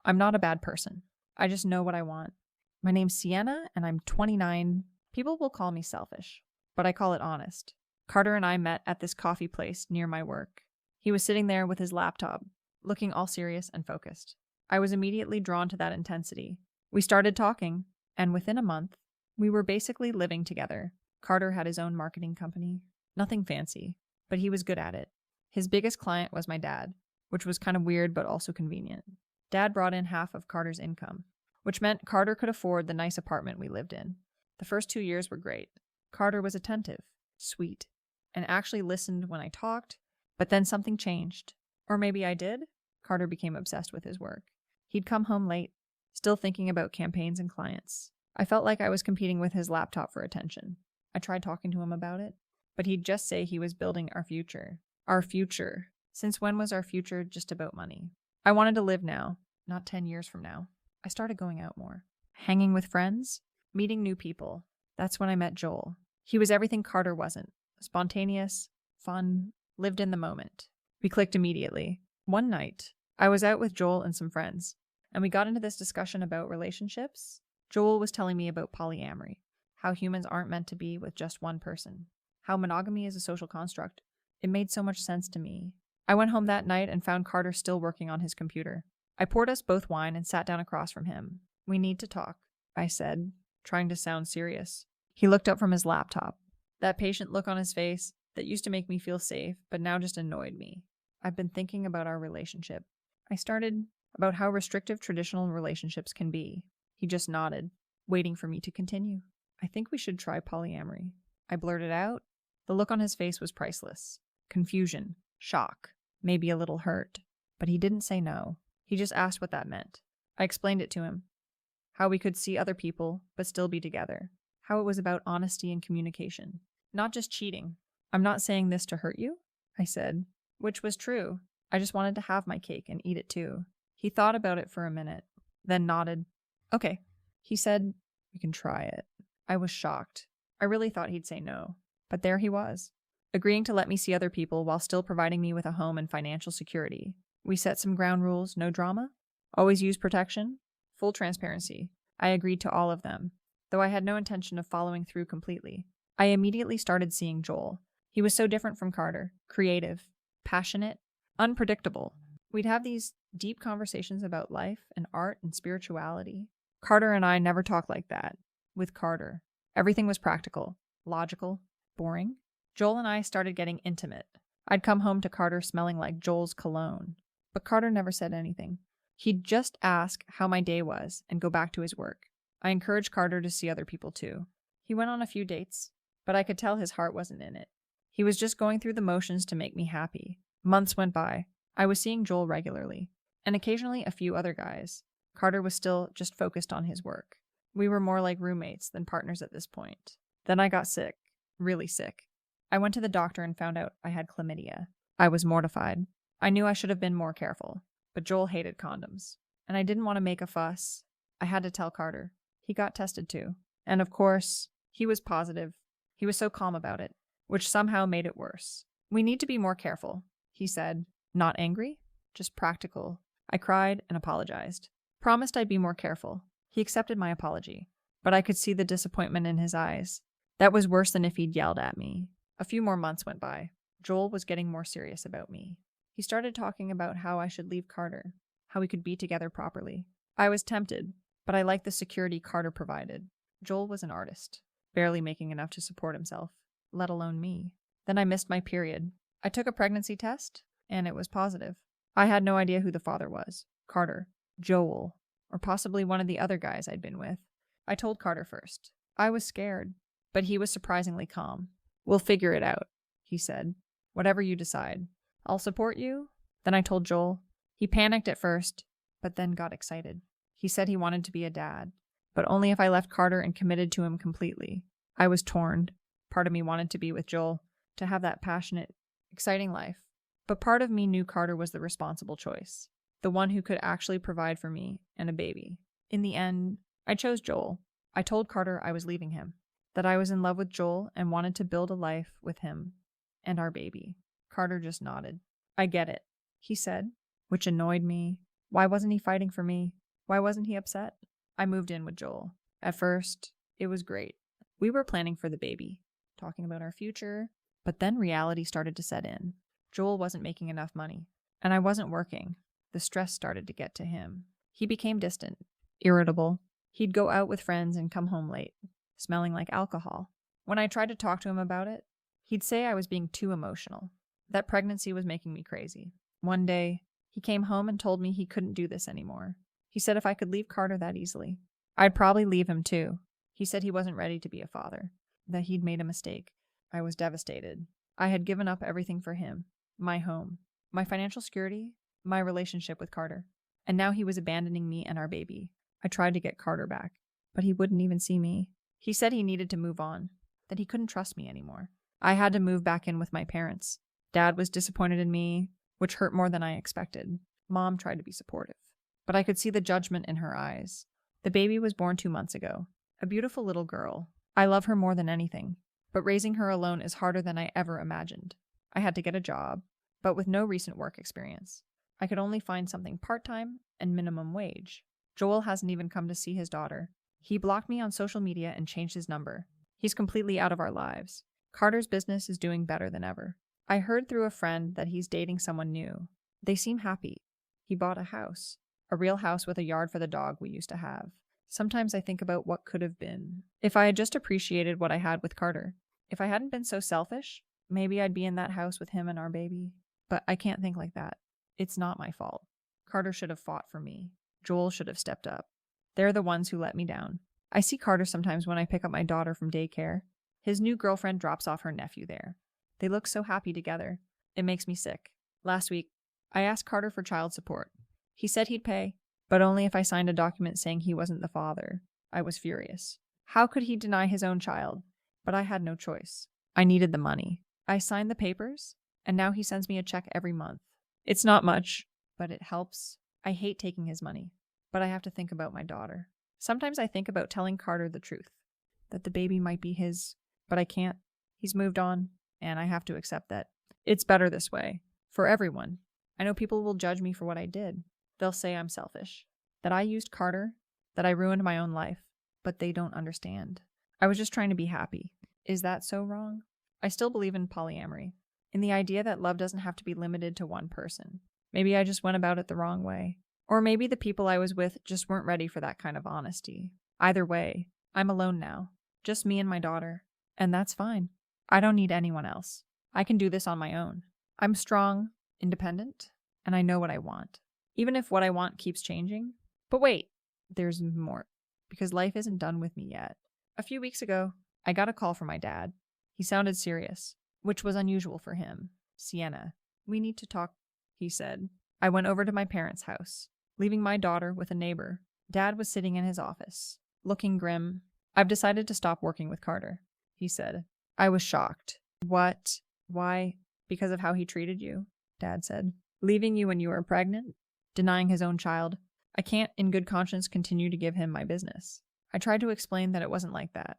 I'm not a bad person. I just know what I want. My name's Sienna, and I'm 29. People will call me selfish, but I call it honest. Carter and I met at this coffee place near my work. He was sitting there with his laptop, looking all serious and focused. I was immediately drawn to that intensity. We started talking, and within a month, we were basically living together. Carter had his own marketing company. Nothing fancy, but he was good at it. His biggest client was my dad, which was kind of weird but also convenient. Dad brought in half of Carter's income, which meant Carter could afford the nice apartment we lived in. The first 2 years were great. Carter was attentive, sweet, and actually listened when I talked, but then something changed. Or maybe I did? Carter became obsessed with his work. He'd come home late, still thinking about campaigns and clients. I felt like I was competing with his laptop for attention. I tried talking to him about it, but he'd just say he was building our future. Our future. Since when was our future just about money? I wanted to live now, not 10 years from now. I started going out more, hanging with friends, meeting new people. That's when I met Joel. He was everything Carter wasn't. Spontaneous, fun, lived in the moment. We clicked immediately. One night, I was out with Joel and some friends, and we got into this discussion about relationships. Joel was telling me about polyamory, how humans aren't meant to be with just one person, how monogamy is a social construct. It made so much sense to me. I went home that night and found Carter still working on his computer. I poured us both wine and sat down across from him. We need to talk, I said, trying to sound serious. He looked up from his laptop. That patient look on his face that used to make me feel safe, but now just annoyed me. I've been thinking about our relationship. I started about how restrictive traditional relationships can be. He just nodded, waiting for me to continue. I think we should try polyamory. I blurted out. The look on his face was priceless. Confusion, shock, maybe a little hurt. But he didn't say no. He just asked what that meant. I explained it to him. How we could see other people, but still be together. How it was about honesty and communication. Not just cheating. I'm not saying this to hurt you, I said, which was true. I just wanted to have my cake and eat it too. He thought about it for a minute, then nodded. Okay. He said, we can try it. I was shocked. I really thought he'd say no. But there he was, agreeing to let me see other people while still providing me with a home and financial security. We set some ground rules, no drama, always use protection, full transparency. I agreed to all of them, though I had no intention of following through completely. I immediately started seeing Joel. He was so different from Carter, creative, passionate, unpredictable. We'd have these deep conversations about life and art and spirituality. Carter and I never talked like that. With Carter, everything was practical, logical, boring. Joel and I started getting intimate. I'd come home to Carter smelling like Joel's cologne. But Carter never said anything. He'd just ask how my day was and go back to his work. I encouraged Carter to see other people too. He went on a few dates, but I could tell his heart wasn't in it. He was just going through the motions to make me happy. Months went by. I was seeing Joel regularly, and occasionally a few other guys. Carter was still just focused on his work. We were more like roommates than partners at this point. Then I got sick, really sick. I went to the doctor and found out I had chlamydia. I was mortified. I knew I should have been more careful, but Joel hated condoms, and I didn't want to make a fuss. I had to tell Carter. He got tested too, and of course, he was positive. He was so calm about it, which somehow made it worse. We need to be more careful, he said. Not angry, just practical. I cried and apologized. Promised I'd be more careful. He accepted my apology, but I could see the disappointment in his eyes. That was worse than if he'd yelled at me. A few more months went by. Joel was getting more serious about me. He started talking about how I should leave Carter, how we could be together properly. I was tempted, but I liked the security Carter provided. Joel was an artist, barely making enough to support himself, let alone me. Then I missed my period. I took a pregnancy test, and it was positive. I had no idea who the father was. Carter, Joel, or possibly one of the other guys I'd been with. I told Carter first. I was scared, but he was surprisingly calm. We'll figure it out, he said. Whatever you decide. I'll support you. Then I told Joel. He panicked at first, but then got excited. He said he wanted to be a dad, but only if I left Carter and committed to him completely. I was torn. Part of me wanted to be with Joel, to have that passionate, exciting life. But part of me knew Carter was the responsible choice, the one who could actually provide for me and a baby. In the end, I chose Joel. I told Carter I was leaving him, that I was in love with Joel and wanted to build a life with him and our baby. Carter just nodded. I get it, he said, which annoyed me. Why wasn't he fighting for me? Why wasn't he upset? I moved in with Joel. At first, it was great. We were planning for the baby, talking about our future, but then reality started to set in. Joel wasn't making enough money, and I wasn't working. The stress started to get to him. He became distant, irritable. He'd go out with friends and come home late, smelling like alcohol. When I tried to talk to him about it, he'd say I was being too emotional, that pregnancy was making me crazy. One day, he came home and told me he couldn't do this anymore. He said if I could leave Carter that easily, I'd probably leave him too. He said he wasn't ready to be a father, that he'd made a mistake. I was devastated. I had given up everything for him, my home, my financial security, my relationship with Carter. And now he was abandoning me and our baby. I tried to get Carter back, but he wouldn't even see me. He said he needed to move on, that he couldn't trust me anymore. I had to move back in with my parents. Dad was disappointed in me, which hurt more than I expected. Mom tried to be supportive, but I could see the judgment in her eyes. The baby was born 2 months ago, a beautiful little girl. I love her more than anything, but raising her alone is harder than I ever imagined. I had to get a job, but with no recent work experience. I could only find something part-time and minimum wage. Joel hasn't even come to see his daughter. He blocked me on social media and changed his number. He's completely out of our lives. Carter's business is doing better than ever. I heard through a friend that he's dating someone new. They seem happy. He bought a house, a real house with a yard for the dog we used to have. Sometimes I think about what could have been. If I had just appreciated what I had with Carter. If I hadn't been so selfish, maybe I'd be in that house with him and our baby. But I can't think like that. It's not my fault. Carter should have fought for me. Joel should have stepped up. They're the ones who let me down. I see Carter sometimes when I pick up my daughter from daycare. His new girlfriend drops off her nephew there. They look so happy together. It makes me sick. Last week, I asked Carter for child support. He said he'd pay, but only if I signed a document saying he wasn't the father. I was furious. How could he deny his own child? But I had no choice. I needed the money. I signed the papers, and now he sends me a check every month. It's not much, but it helps. I hate taking his money, but I have to think about my daughter. Sometimes I think about telling Carter the truth, that the baby might be his, but I can't. He's moved on, and I have to accept that. It's better this way, for everyone. I know people will judge me for what I did. They'll say I'm selfish, that I used Carter, that I ruined my own life, but they don't understand. I was just trying to be happy. Is that so wrong? I still believe in polyamory, in the idea that love doesn't have to be limited to one person. Maybe I just went about it the wrong way. Or maybe the people I was with just weren't ready for that kind of honesty. Either way, I'm alone now. Just me and my daughter. And that's fine. I don't need anyone else. I can do this on my own. I'm strong, independent, and I know what I want. Even if what I want keeps changing. But wait, there's more. Because life isn't done with me yet. A few weeks ago, I got a call from my dad. He sounded serious, which was unusual for him. Sienna, we need to talk, he said. I went over to my parents' house, leaving my daughter with a neighbor. Dad was sitting in his office, looking grim. I've decided to stop working with Carter, he said. I was shocked. What? Why? Because of how he treated you, Dad said. Leaving you when you were pregnant? Denying his own child? I can't, in good conscience, continue to give him my business. I tried to explain that it wasn't like that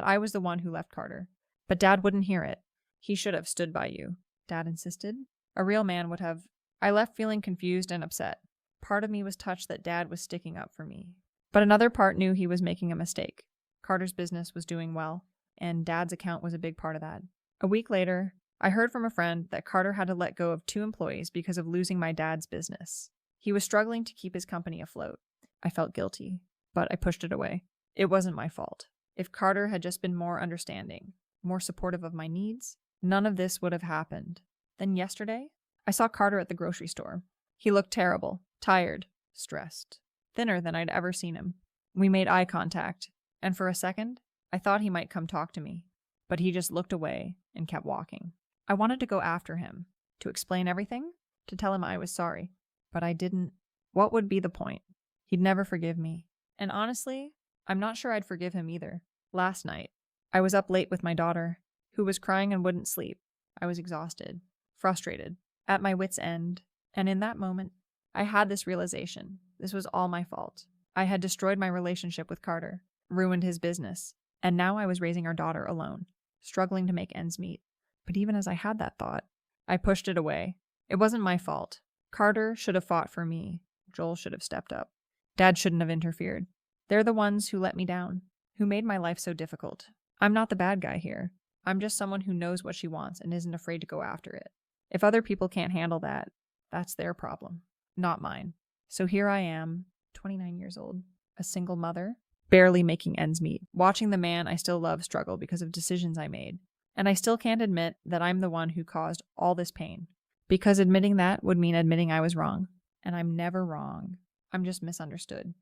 I was the one who left Carter. But Dad wouldn't hear it. He should have stood by you, Dad insisted. A real man would have. I left feeling confused and upset. Part of me was touched that Dad was sticking up for me. But another part knew he was making a mistake. Carter's business was doing well, and Dad's account was a big part of that. A week later, I heard from a friend that Carter had to let go of 2 employees because of losing my dad's business. He was struggling to keep his company afloat. I felt guilty, but I pushed it away. It wasn't my fault. If Carter had just been more understanding, more supportive of my needs, none of this would have happened. Then yesterday, I saw Carter at the grocery store. He looked terrible, tired, stressed, thinner than I'd ever seen him. We made eye contact, and for a second, I thought he might come talk to me, but he just looked away and kept walking. I wanted to go after him, to explain everything, to tell him I was sorry, but I didn't. What would be the point? He'd never forgive me. And honestly, I'm not sure I'd forgive him either. Last night, I was up late with my daughter, who was crying and wouldn't sleep. I was exhausted, frustrated, at my wit's end, and in that moment, I had this realization. This was all my fault. I had destroyed my relationship with Carter, ruined his business, and now I was raising our daughter alone, struggling to make ends meet. But even as I had that thought, I pushed it away. It wasn't my fault. Carter should have fought for me, Joel should have stepped up. Dad shouldn't have interfered. They're the ones who let me down, who made my life so difficult. I'm not the bad guy here. I'm just someone who knows what she wants and isn't afraid to go after it. If other people can't handle that, that's their problem, not mine. So here I am, 29 years old, a single mother, barely making ends meet, watching the man I still love struggle because of decisions I made. And I still can't admit that I'm the one who caused all this pain, because admitting that would mean admitting I was wrong. And I'm never wrong. I'm just misunderstood.